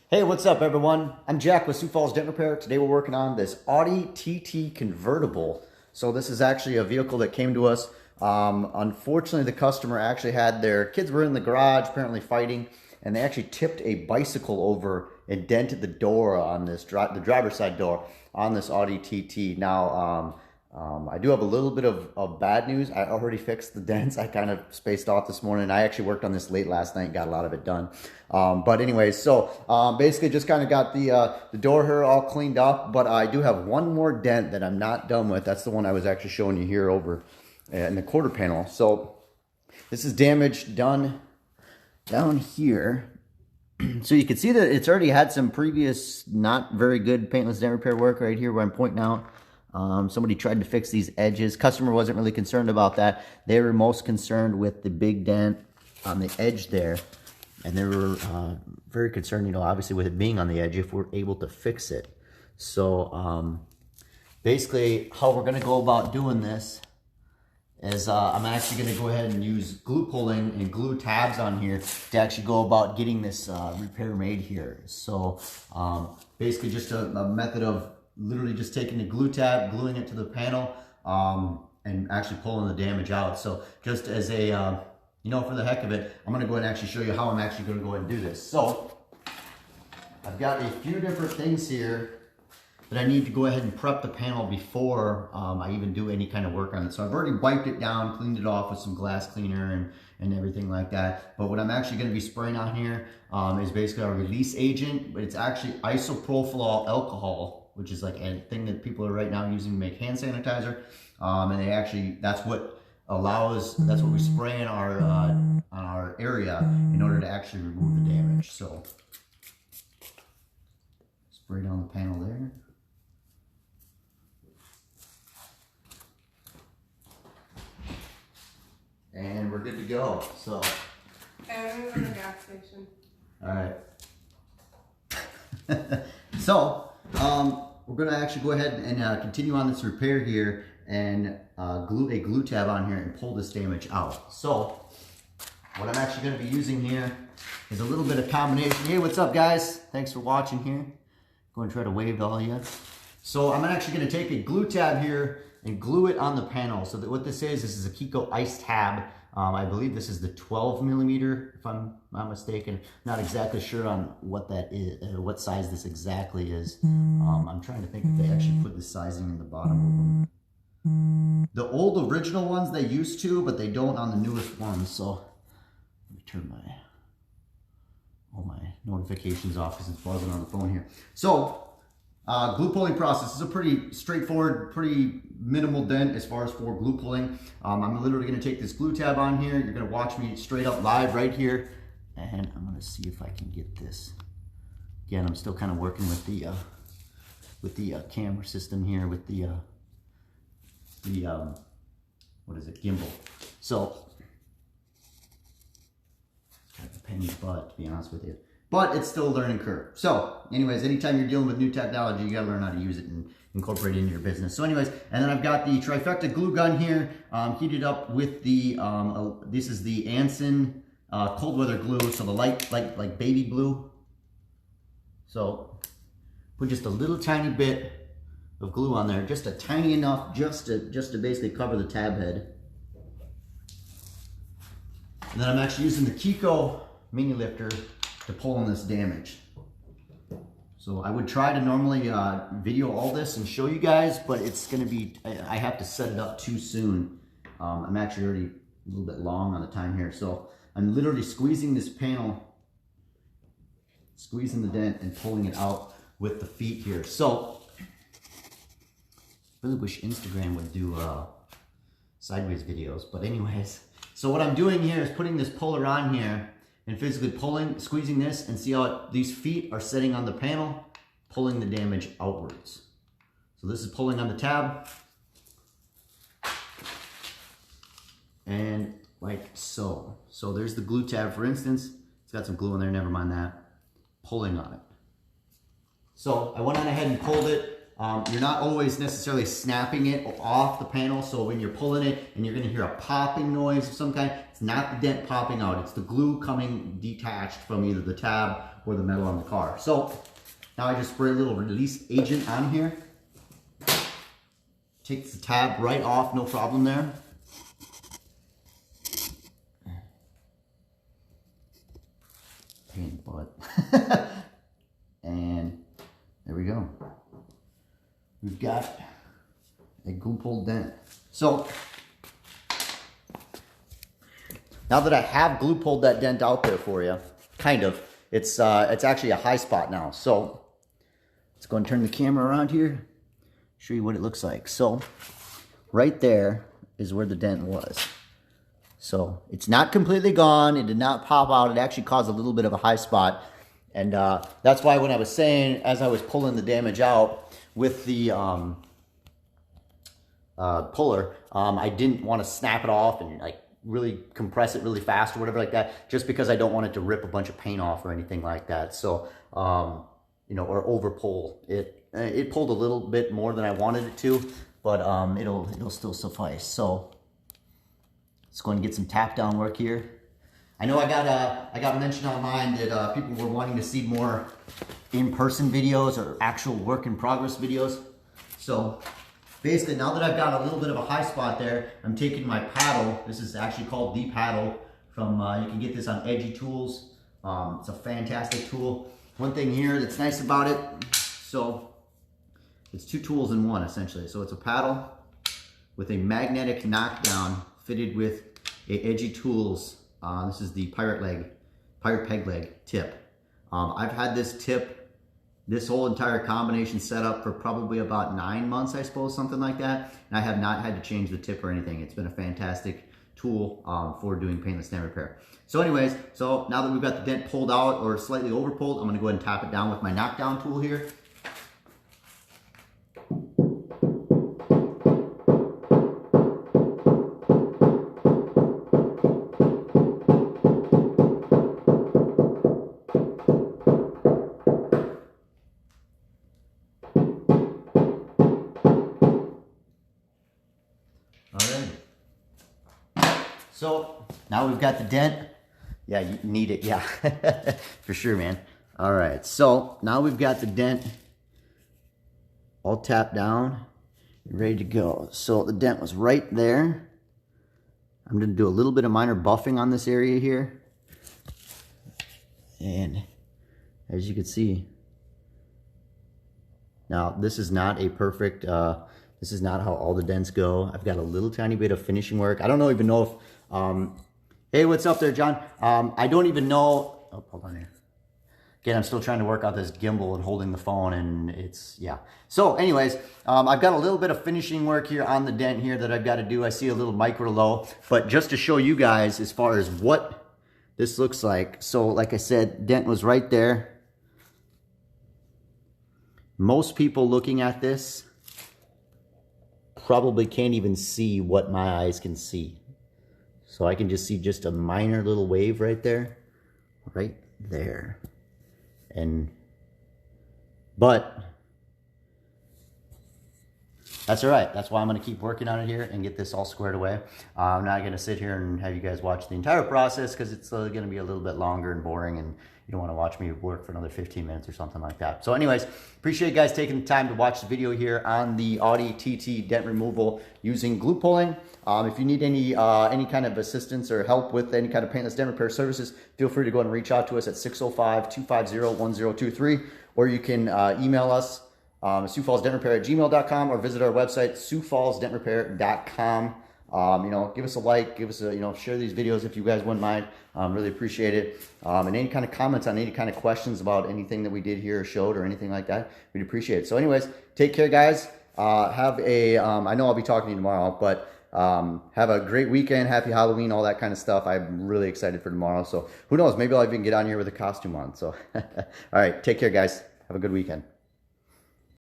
Hey, what's up everyone? I'm Jack with Sioux Falls Dent Repair. Today we're working on this Audi TT Convertible. So this is actually a vehicle that came to us. Unfortunately, the customer actually had their kids were in the garage apparently fighting, and they actually tipped a bicycle over and dented the door on this, the driver's side door on this Audi TT. Now, I do have a little bit of bad news. I already fixed the dents. I kind of spaced off this morning. I actually worked on this late last night and got a lot of it done. But anyways, so basically just kind of got the door here all cleaned up, but I do have one more dent that I'm not done with. That's the one I was actually showing you here over in the quarter panel. So this is damage done down here. So you can see that it's already had some previous not very good paintless dent repair work right here where I'm pointing out. Somebody tried to fix these edges. Customer wasn't really concerned about that. They were most concerned with the big dent on the edge there. And they were very concerned, you know, obviously with it being on the edge, if we're able to fix it. So basically how we're going to go about doing this is I'm actually going to go ahead and use glue pulling and glue tabs on here to actually go about getting this repair made here. So basically just a method of literally just taking the glue tab, gluing it to the panel, and actually pulling the damage out. So just as a, you know, for the heck of it, I'm going to go ahead and actually show you how I'm actually going to go ahead and do this. So I've got a few different things here that I need to go ahead and prep the panel before I even do any kind of work on it. So I've already wiped it down, cleaned it off with some glass cleaner and everything like that. But what I'm actually going to be spraying on here is basically our release agent, but it's actually isopropyl alcohol, which is like a thing that people are right now using to make hand sanitizer. And they actually, that's what we spray in our area in order to actually remove the damage. So spray down the panel there. And we're good to go. So. And we're at the gas station. All right. So, we're going to actually go ahead and continue on this repair here and glue a glue tab on here and pull this damage out. So, what I'm actually going to be using here is a little bit of combination. Hey, what's up, guys? Thanks for watching here. Going to try to wave to all of you. So, I'm actually going to take a glue tab here and glue it on the panel. So that what this is a KEKO Ice Tab. I believe this is the 12 millimeter, if I'm not mistaken. Not exactly sure on what that is, what size this exactly is. I'm trying to think if they actually put the sizing in the bottom of them. The old original ones they used to, but they don't on the newest ones. So let me turn all my notifications off because it's buzzing on the phone here. So glue pulling process is a pretty straightforward, pretty minimal dent as far as for glue pulling. I'm literally going to take this glue tab on here. You're going to watch me straight up live right here, and I'm going to see if I can get this. Again, I'm still kind of working with the camera system here with the what is it, gimbal. So kind of a pain in the butt, to be honest with you. But it's still a learning curve. So anyways, anytime you're dealing with new technology, you gotta learn how to use it and incorporate it into your business. So anyways, and then I've got the Trifecta Glue Gun here, heated up with the, this is the ANSON Cold Weather Glue, so the light, like baby blue. So put just a little tiny bit of glue on there, just a tiny enough, just to basically cover the tab head. And then I'm actually using the KEKO mini lifter to pull on this damage. So I would try to normally video all this and show you guys, but it's gonna be, I have to set it up too soon. I'm actually already a little bit long on the time here. So I'm literally squeezing this panel, squeezing the dent and pulling it out with the feet here. So really wish Instagram would do sideways videos, but anyways. So what I'm doing here is putting this puller on here and physically pulling, squeezing this, and see how these feet are sitting on the panel, pulling the damage outwards. So this is pulling on the tab, and like so. So there's the glue tab, for instance. It's got some glue in there, never mind that. Pulling on it. So I went on ahead and pulled it. You're not always necessarily snapping it off the panel, so when you're pulling it and you're going to hear a popping noise of some kind, it's not the dent popping out, it's the glue coming detached from either the tab or the metal on the car. So now I just spray a little release agent on here. Takes the tab right off, no problem there. Pain in the butt. And there we go. We've got a glue pull dent. So now that I have glue pulled that dent out there for you, kind of, it's actually a high spot now. So let's go and turn the camera around here, show you what it looks like. So right there is where the dent was. So it's not completely gone. It did not pop out. It actually caused a little bit of a high spot. And that's why when I was saying, as I was pulling the damage out with the puller, I didn't want to snap it off and like really compress it really fast or whatever like that, just because I don't want it to rip a bunch of paint off or anything like that. So, you know, or over pull. It pulled a little bit more than I wanted it to, but it'll still suffice. So let's go and get some tap down work here. I know I got mentioned online that people were wanting to see more in-person videos or actual work in progress videos. So basically, now that I've got a little bit of a high spot there, I'm taking my paddle. This is actually called the paddle from, you can get this on Edgy Tools. It's a fantastic tool. One thing here that's nice about it, so it's two tools in one essentially. So it's a paddle with a magnetic knockdown fitted with a Edgy Tools. This is the pirate peg leg tip. I've had this tip, this whole entire combination set up for probably about 9 months, I suppose, something like that. And I have not had to change the tip or anything. It's been a fantastic tool for doing paintless dent repair. So anyways, so now that we've got the dent pulled out or slightly over pulled, I'm gonna go ahead and tap it down with my knockdown tool here. So now we've got the dent. Yeah, you need it, yeah, for sure, man. All right, so now we've got the dent all tapped down and ready to go. So the dent was right there. I'm gonna do a little bit of minor buffing on this area here. And as you can see, now this is not a perfect, this is not how all the dents go. I've got a little tiny bit of finishing work. I don't even know if, hey, what's up there, John? I don't even know, oh, hold on here. Again, I'm still trying to work out this gimbal and holding the phone, and it's, yeah. So anyways, I've got a little bit of finishing work here on the dent here that I've got to do. I see a little micro low, but just to show you guys as far as what this looks like. So like I said, dent was right there. Most people looking at this probably can't even see what my eyes can see. So I can just see just a minor little wave right there. But that's all right. That's why I'm going to keep working on it here and get this all squared away. I'm not going to sit here and have you guys watch the entire process because it's going to be a little bit longer and boring, and you don't want to watch me work for another 15 minutes or something like that. So anyways, appreciate you guys taking the time to watch the video here on the Audi TT dent removal using glue pulling. If you need any kind of assistance or help with any kind of paintless dent repair services, feel free to go and reach out to us at 605-250-1023, or you can email us SiouxFallsDentRepair@gmail.com, or visit our website SiouxFallsDentRepair.com. You know, give us a like, give us a, you know, share these videos if you guys wouldn't mind. Really appreciate it. And any kind of comments on any kind of questions about anything that we did here or showed or anything like that, we'd appreciate it. So anyways, take care, guys. Have a, I know I'll be talking to you tomorrow, but have a great weekend. Happy Halloween, all that kind of stuff. I'm really excited for tomorrow. So who knows, maybe I'll even get on here with a costume on. So, all right, take care, guys. Have a good weekend.